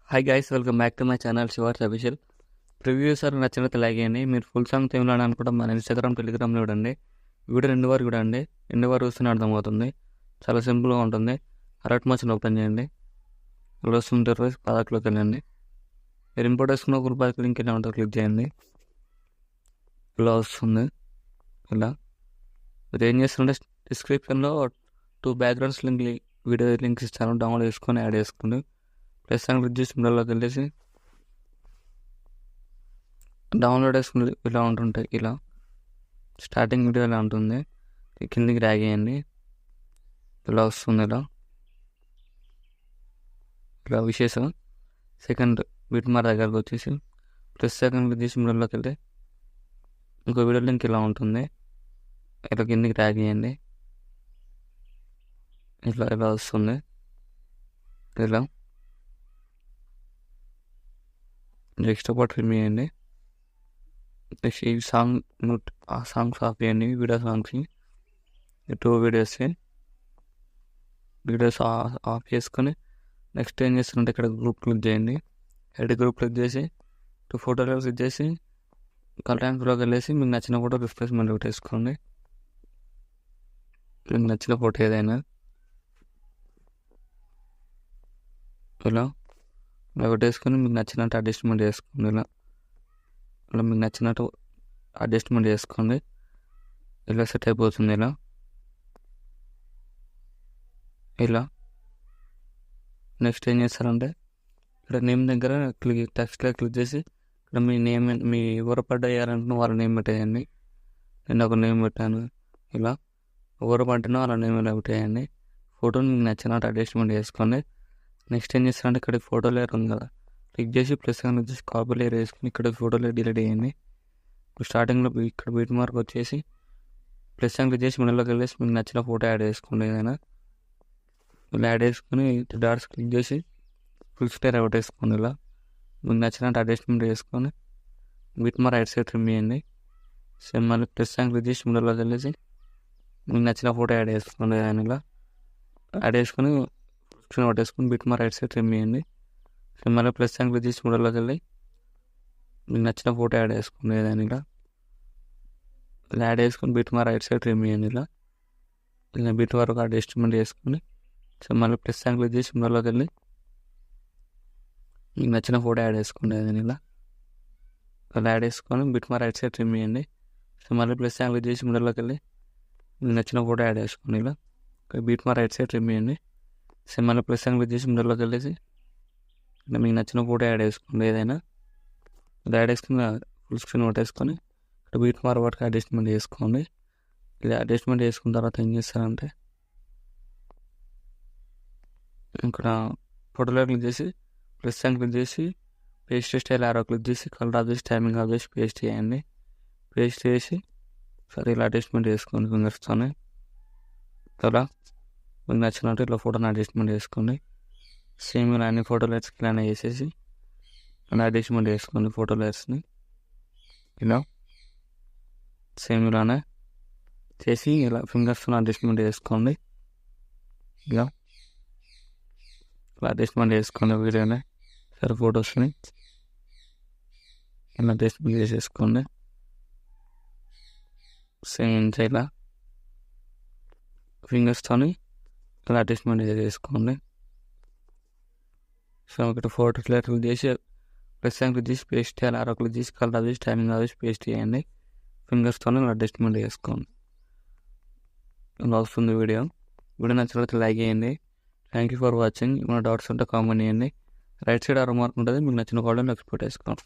Hi guys, welcome back to my channel Shivars official. Preview sir నచ్చినట్టు like చేయండి. మీరు full song థీమ్లో అనుకుంటే మన ఇన్స్టాగ్రామ్, టెలిగ్రామ్లో చూడండి. వీడియో 2 వరకు చూడండి. 2 వరకు చూస్తూనే అర్థమవుతుంది. చాలా సింపుల్గా ఉంటుంది. అలర్ట్ మోషన్ ఓపెన్ చేయండి. ఇక్కడ వస్తుంది పదకులోకి వెళ్ళండి. మీరు ఇంపోర్ట్ వేసుకున్న గ్రూప్ బ్యాక్ లింక్ ఇలా ఉంటుంది, క్లిక్ చేయండి. ఇలా వస్తుంది. ఇలా మీరు ఏం చేస్తుంటే డిస్క్రిప్షన్లో 2 బ్యాక్గ్రౌండ్స్ వీడియో లింక్స్ ఇస్తాను. డౌన్లోడ్ చేసుకొని యాడ్ చేసుకోండి. ప్లస్ అని క్లిక్ చేసి మిడిల్లోకి వెళ్ళేసి డౌన్లోడ్ చేసుకుని ఇలా ఉంటుంటాయి. ఇలా స్టార్టింగ్ వీడియో ఇలా ఉంటుంది. కిందికి డ్రాగ్ చేయండి. ఇలా వస్తుంది. ఇలా విశేషం సెకండ్ బిట్ మార్ దగ్గరకు వచ్చేసి ప్లస్ సెకండ్ క్లిక్ చేసి మిడిల్లోకి వెళ్తే ఇంకో వీడియో లింక్ ఇలా ఉంటుంది. ఇలా కిందికి డ్రాగ్ చేయండి. ఇలా వస్తుంది. ఇలా నెక్స్ట్ పార్ట్ ట్రిమ్ చేయండి. నెక్స్ట్ ఈ ఆ సాంగ్స్ ఆఫ్ చేయండి. వీడియో సాంగ్స్ని 2 వీడియోస్ ఆఫ్ చేసుకొని నెక్స్ట్ ఏం చేస్తుంటే ఇక్కడ గ్రూప్ క్లిక్ చేయండి. హెడ్ గ్రూప్ క్లిక్ చేసి 2 ఫోటోలు క్లిక్ చేసి కలర్లోకి వెళ్ళేసి మీకు నచ్చిన ఫోటో రిఫ్రెష్మెంట్ పెట్టేసుకోండి. మీకు నచ్చిన ఫోటో ఏదైనా ఇలా పెట్టేసుకొని మీకు నచ్చినట్టు అడ్జస్ట్మెంట్ చేసుకోండి. ఇలా మీకు నచ్చినట్టు అడ్జస్ట్మెంట్ చేసుకోండి. ఇలా సెట్ అయిపోతుంది. ఇలా నెక్స్ట్ ఏం చేస్తారంటే ఇక్కడ నేమ్ దగ్గర టెక్స్ట్లో క్లిక్ చేసి ఇక్కడ మీ నేమ్, మీ ఎవరు పడ్డారంటే వాళ్ళ నేమ్ పెట్టేయండి. నేను ఒక నేమ్ పెట్టాను. ఇలా ఎవరు పట్టినో వాళ్ళ నేమ్ ఇలా పెట్టేయండి. ఫోటోని మీకు నచ్చినట్టు అడ్జస్ట్మెంట్ చేసుకోండి. నెక్స్ట్ ఏం చేస్తారంటే ఇక్కడ ఫోటో లేయర్ ఉంది కదా, క్లిక్ చేసి ప్లస్ అని వచ్చేసి కాపీ లేయర్ వేసుకుని ఇక్కడ ఫోటో లేయర్ డిలీట్ చేయండి. ఇప్పుడు స్టార్టింగ్లో ఇక్కడ బీట్ మార్క్ వచ్చేసి ప్లస్ అని క్లిక్ చేసి మిడిల్లోకి వెళ్ళేసి మీకు నచ్చిన ఫోటో యాడ్ చేసుకోండి. ఏదైనా ఇలా యాడ్ చేసుకుని డాట్స్ క్లిక్ చేసి ఫుల్ స్టేర్ అవుట్ వేసుకోండి. ఇలా మీకు నచ్చినట్టు అడ్జస్ట్మెంట్ చేసుకొని beat mark right side trim చేయండి. సేమ్ మళ్ళీ ప్లస్ అని క్లిక్ చేసి మిడిల్లోకి వెళ్ళేసి మీకు నచ్చిన ఫోటో యాడ్ చేసుకోండి. ఏదైనా ఇలా యాడ్ చేసుకొని పట్టేసుకుని బిట్ మా రైట్ సైడ్ ట్రిమ్ చేయండి. మళ్ళీ ప్లస్ అని క్లిక్ చేసి మూడోలోకి వెళ్ళి మీకు నచ్చిన ఫోటో యాడ్ చేసుకోండి. ఏదైనా ఇలా యాడ్ చేసుకుని బిట్ మా రైట్ సైడ్ ట్రిమ్ చేయండి. ఇలా బిట్ వరకు అడ్జస్ట్మెంట్ చేసుకుని మళ్ళీ ప్లస్ అని క్లిక్ చేసి మూడోలోకి వెళ్ళి మీకు నచ్చిన ఫోటో యాడ్ చేసుకోండి. ఏదైనా ఇలా యాడ్ చేసుకొని బిట్ మా రైట్ సైడ్ ట్రిమ్ చేయండి. మళ్ళీ ప్లస్ అని క్లిక్ చేసి మూడోలోకి వెళ్ళి మీకు నచ్చిన ఫోటో యాడ్ చేసుకోండి. ఇలా బిట్ మా రైట్ సైడ్ ట్రిమ్ చేయండి. మళ్ళీ ప్లస్ అని క్లిక్ చేసి మిడిల్లోకి వెళ్ళేసి ఇలా మీకు నచ్చిన ఫోటో యాడ్ చేసుకోండి. ఏదైనా ఇలా యాడ్ చేసుకుని ఫుల్ స్క్రీన్ కొట్టేసుకొని ఇక్కడ బీట్ మార్ వాటికి అడ్జస్ట్మెంట్ చేసుకోండి. ఇలా అడ్జస్ట్మెంట్ చేసుకున్న తర్వాత ఏం చేస్తారంటే ఇక్కడ ఫోటోలో క్లిక్ చేసి ప్లస్ అని క్లిక్ చేసి పేస్ట్ స్టైల్ ఆరో క్లిక్ చేసి కలర్ ఆఫ్ చేసి టైమింగ్ ఆఫ్ చేసి పేస్ట్ చేయండి. పేస్ట్ చేసి సరే ఇలా అడ్జస్ట్మెంట్ చేసుకోండి ఫింగర్స్తోనే. అలా మీకు నచ్చినట్టు ఇట్లా ఫోటోని అడ్జస్ట్మెంట్ చేసుకోండి. సేమ్ ఇలా అన్ని ఫోటో లైట్స్కి ఇలానే చేసేసి ఇలా అడ్జస్ట్మెంట్ చేసుకోండి. ఫోటో లైట్స్ని ఇలా సేమ్ ఇలానే చేసి ఇలా ఫింగర్స్తో అడ్జస్ట్మెంట్ చేసుకోండి. ఇలా అడ్జస్ట్మెంట్ చేసుకోండి. వీడియోనే సరే ఫొటోస్ని ఇలా అడ్జస్ట్మెంట్ చేసేసుకోండి. సేమ్ ఇలా ఫింగర్స్తోని ఇలా అడ్జస్ట్మెంట్ చేసుకోండి. సో ఇక్కడ ఫోటో క్లిక్ చేసి ప్లస్ అని క్లిక్ చేసి పేస్ట్ చేయాలి. ఆరో క్లిక్ చేసి కలర్ చేసి టైమింగ్ చేసి పేస్ట్ చేయండి. ఫింగర్స్తో ఇలా అడ్జస్ట్మెంట్ చేసుకోండి. ఇలా వస్తుంది వీడియో నచ్చినట్లయితే లైక్ చేయండి. Thank you for watching. ఏమైనా డౌట్స్ ఉంటే కామెంట్ చేయండి. రైట్ సైడ్ ఆరో మార్క్ ఉంటుంది, మీకు నచ్చిన కామెంట్ ఎక్స్పోర్ట్ చేసుకోండి.